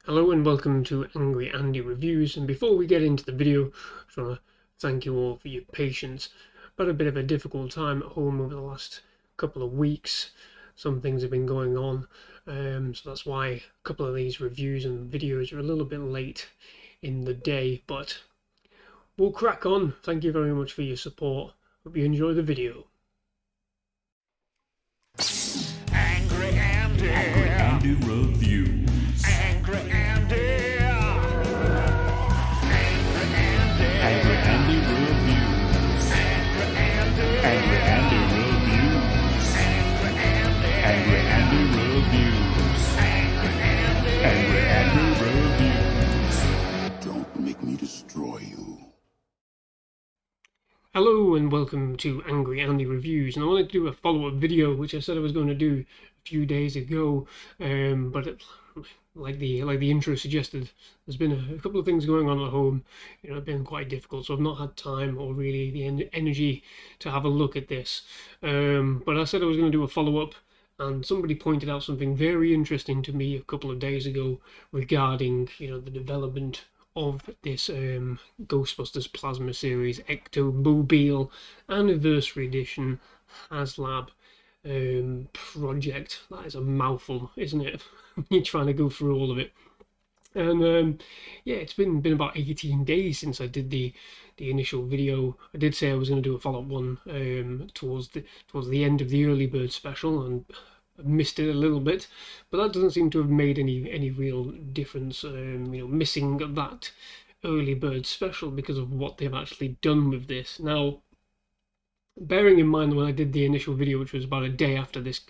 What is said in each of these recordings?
Hello and welcome to Angry Andy Reviews, and before we get into the video, I just want to thank you all for your patience. I've had a bit of a difficult time at home over the last couple of weeks. Some things have been going on, so that's why a couple of these reviews and videos are a little bit late in the day, but we'll crack on. Thank you very much for your support. Hope you enjoy the video. Angry Andy. Angry Andy Reviews. Angry Andy. Angry Andy. Angry Andy Reviews. Angry Andy. Angry Andy Reviews. Angry Andy. Angry Andy Reviews. Angry Andy. Angry Andy Reviews. Don't make me destroy you. Hello and welcome to Angry Andy Reviews, and I wanted to do a follow-up video which I said I was going to do a few days ago, but like the intro suggested, there's been a couple of things going on at home. It's been quite difficult, so I've not had time or really the energy to have a look at this. But I said I was going to do a follow-up, and somebody pointed out something very interesting to me a couple of days ago regarding the development of this Ghostbusters Plasma Series Ectomobile Anniversary Edition Haslab project. That is a mouthful, isn't it? You're trying to go through all of it. And yeah, it's been about 18 days since I did the initial video. I did say I was going to do a follow-up one towards the end of the early bird special, and missed it a little bit, but that doesn't seem to have made any real difference. Missing that early bird special because of what they've actually done with this. Now, bearing in mind that when I did the initial video, which was about a day after this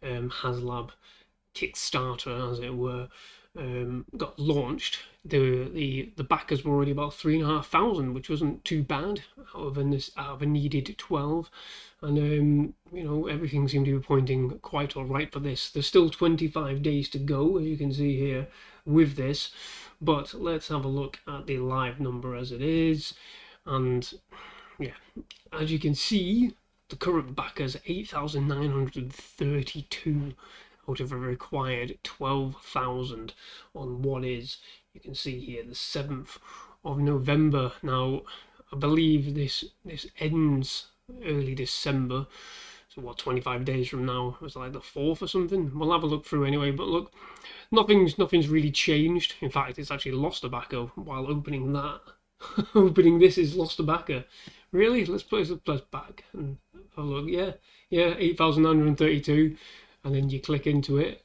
Haslab Kickstarter, as it were, got launched, the backers were already about 3,500, which wasn't too bad out of a needed 12, and everything seemed to be pointing quite all right for this. There's still 25 days to go, as you can see here with this, but let's have a look at the live number as it is. And yeah, as you can see, the current backers 8,932 out of a required 12,000 on what is, you can see here, the 7th of November. Now, I believe this ends early December, so what, 25 days from now? It was like the 4th or something. We'll have a look through anyway, but look, nothing's really changed. In fact, it's actually lost a backer while opening that. Opening this is lost a backer. Really? Let's place back and have a look. Yeah, 8,932. And then you click into it,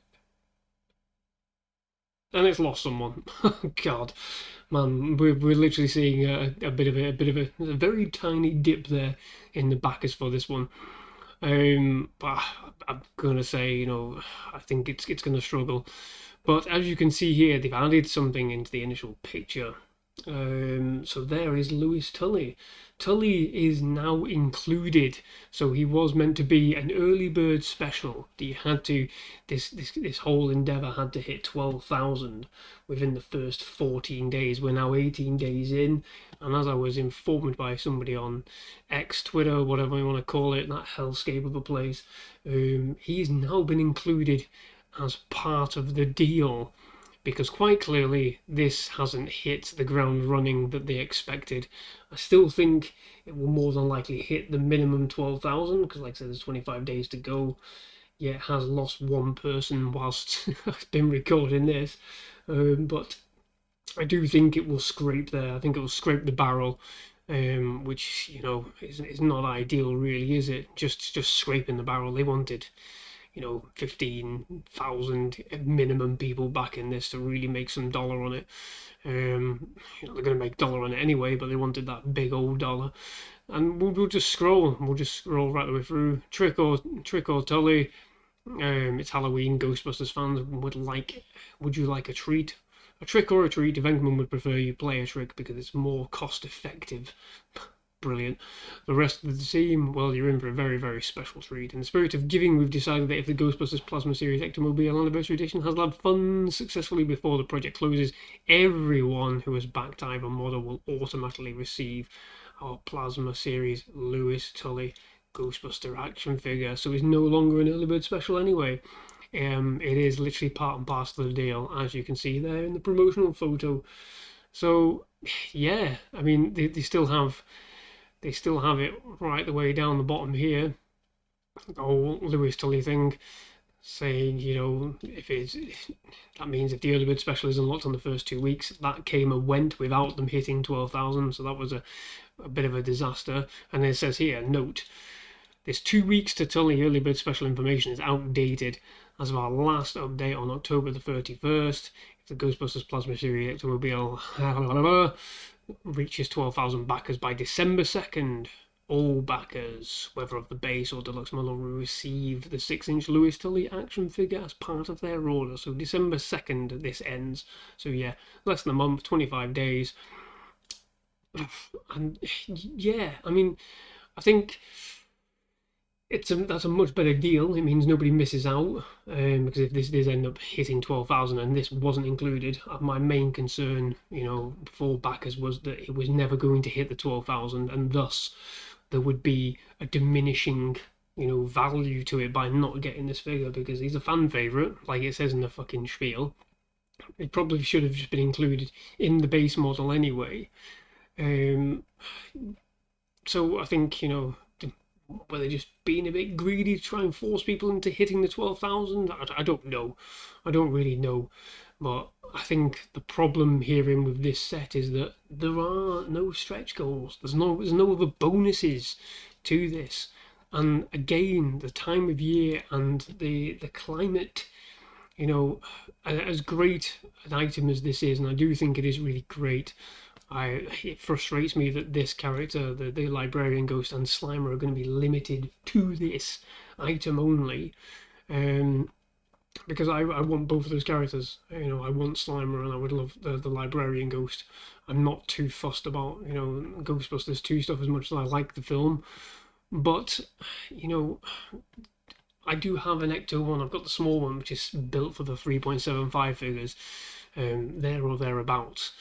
and it's lost someone. God, man, we're literally seeing a bit of a very tiny dip there in the backers for this one. But I'm gonna say, I think it's gonna struggle. But as you can see here, they've added something into the initial picture. So there is Tully. Tully is now included, so he was meant to be an early bird special. This whole endeavor had to hit 12,000 within the first 14 days. We're now 18 days in, and as I was informed by somebody on X, Twitter, whatever you want to call it, that hellscape of a place, he's now been included as part of the deal, because quite clearly this hasn't hit the ground running that they expected. I still think it will more than likely hit the minimum 12,000, because like I said, there's 25 days to go. Yeah, it has lost one person whilst I've been recording this, but I do think it will scrape there. I think it will scrape the barrel, which is not ideal, really, is it? Just scraping the barrel. They wanted 15,000 minimum people back in this to really make some dollar on it. They're going to make dollar on it anyway, but they wanted that big old dollar. And we'll just scroll. We'll just scroll right the way through. Trick or Tully. It's Halloween. Ghostbusters fans would you like a treat? A trick or a treat? Venkman would prefer you play a trick because it's more cost effective. Brilliant. The rest of the team, well, you're in for a very, very special treat. In the spirit of giving, we've decided that if the Ghostbusters Plasma Series Ectomobile Anniversary Edition has lab funds successfully before the project closes, everyone who has backed either model will automatically receive our Plasma Series Tully Ghostbuster action figure. So it's no longer an early bird special anyway. It is literally part and parcel of the deal, as you can see there in the promotional photo. So yeah, I mean they still have it right the way down the bottom here. The whole Lewis Tully thing, saying, if it's that means if the early bird special is unlocked on the first 2 weeks, that came and went without them hitting 12,000, so that was a bit of a disaster. And it says here, note, this 2 weeks to Tully early bird special information is outdated as of our last update on October the 31st. If the Ghostbusters Plasma Series Ectomobile reaches 12,000 backers by December 2nd, all backers, whether of the base or deluxe model, will receive the 6-inch Lewis Tully action figure as part of their order. So December 2nd, this ends. So yeah, less than a month, 25 days. And yeah, I mean, I think that's a much better deal. It means nobody misses out, because if this did end up hitting 12,000 and this wasn't included, my main concern, for backers was that it was never going to hit the 12,000, and thus there would be a diminishing, value to it by not getting this figure, because he's a fan favorite, like it says in the fucking spiel. It probably should have just been included in the base model anyway. So I think, were they just being a bit greedy to try and force people into hitting the 12,000? I don't know. I don't really know. But I think the problem herein with this set is that there are no stretch goals. There's no other bonuses to this. And again, the time of year and the climate, as great an item as this is, and I do think it is really great, it frustrates me that this character, the Librarian Ghost and Slimer, are going to be limited to this item only, because I want both of those characters. I want Slimer and I would love the Librarian Ghost. I'm not too fussed about Ghostbusters 2 stuff as much as I like the film, but I do have an Ecto one. I've got the small one, which is built for the 3.75 figures, there or thereabouts.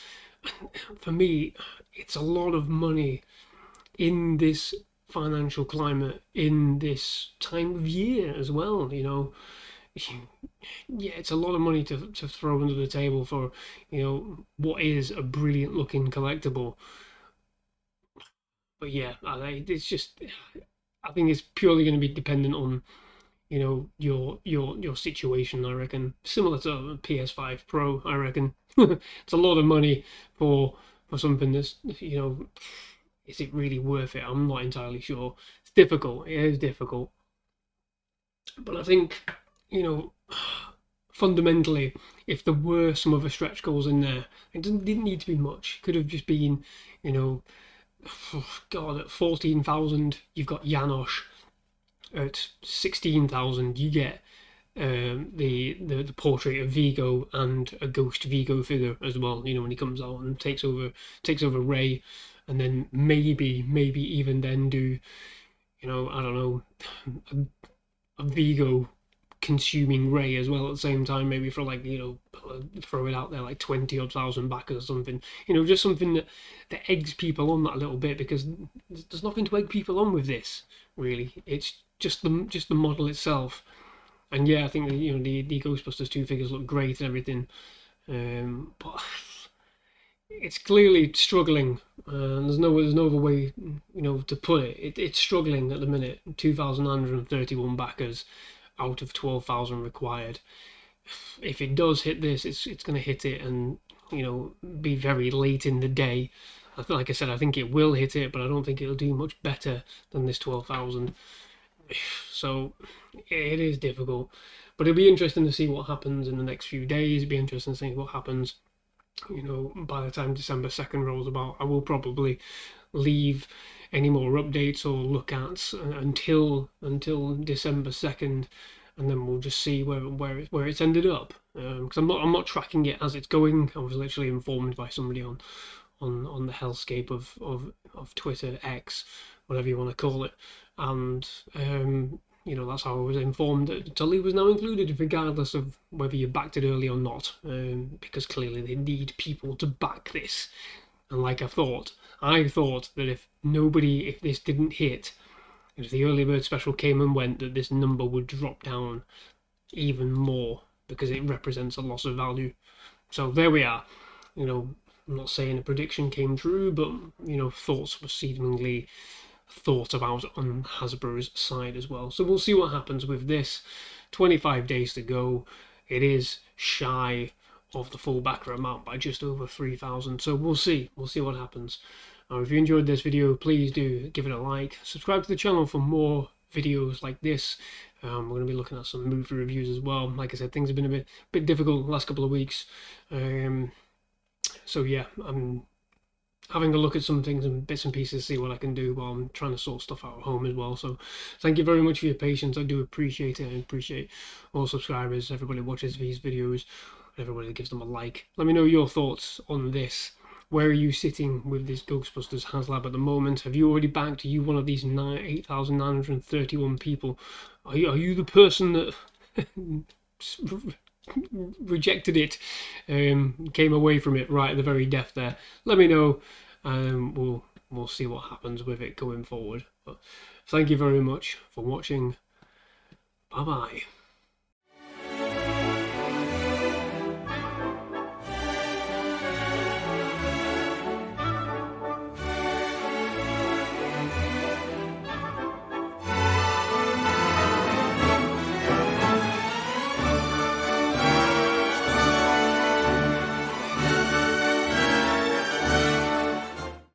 For me, it's a lot of money in this financial climate, in this time of year as well. Yeah, it's a lot of money to throw under the table for what is a brilliant looking collectible. But yeah, it's just, I think it's purely going to be dependent on your situation. I reckon similar to a PS5 Pro. I reckon it's a lot of money for something that's is it really worth it? I'm not entirely sure. It's difficult. It is difficult, but I think fundamentally, if there were some other stretch goals in there, it didn't need to be much. It could have just been God, at 14,000 you've got Janosch. At 16,000 you get the portrait of Vigo and a ghost Vigo figure as well. When he comes out and takes over Ray, and then maybe even then do I don't know, a Vigo consuming Ray as well at the same time, maybe for throw it out there like 20 odd thousand backers or something. Just something that eggs people on that a little bit, because there's nothing to egg people on with this really. It's just the model itself. And yeah, I think the Ghostbusters 2 figures look great and everything, but it's clearly struggling. There's no other way to put it. It's struggling at the minute. 2,931 backers out of 12,000 required. If it does hit this, it's going to hit it and be very late in the day. Like I said, I think it will hit it, but I don't think it'll do much better than this 12,000. So it is difficult, but it'll be interesting to see what happens in the next few days. It'll be interesting to see what happens by the time December 2nd rolls about. I will probably leave any more updates or look at until December 2nd, and then we'll just see where it's ended up, because I'm not tracking it as it's going. I was literally informed by somebody on the hellscape of Twitter, X, whatever you want to call it, and that's how I was informed that Tully was now included, regardless of whether you backed it early or not, because clearly they need people to back this. And like I thought that if this didn't hit, if the early bird special came and went, that this number would drop down even more because it represents a loss of value. So there we are. You know, I'm not saying a prediction came true, but you know, thoughts were seemingly thought about on Hasbro's side as well. So we'll see what happens with this. 25 days to go. It is shy of the full backer amount by just over 3,000. So we'll see. We'll see what happens. If you enjoyed this video, please do give it a like. Subscribe to the channel for more videos like this. We're going to be looking at some movie reviews as well. Like I said, things have been a bit difficult the last couple of weeks. So yeah, I'm having a look at some things and bits and pieces, see what I can do while I'm trying to sort stuff out at home as well. So thank you very much for your patience. I do appreciate it, and appreciate all subscribers, everybody watches these videos, everybody gives them a like. Let me know your thoughts on this. Where are you sitting with this Ghostbusters Haslab at the moment? Have you already banked? Are you one of these 8,931 people? Are you the person that rejected it, came away from it right at the very death there? Let me know. We'll see what happens with it going forward. But thank you very much for watching. Bye bye.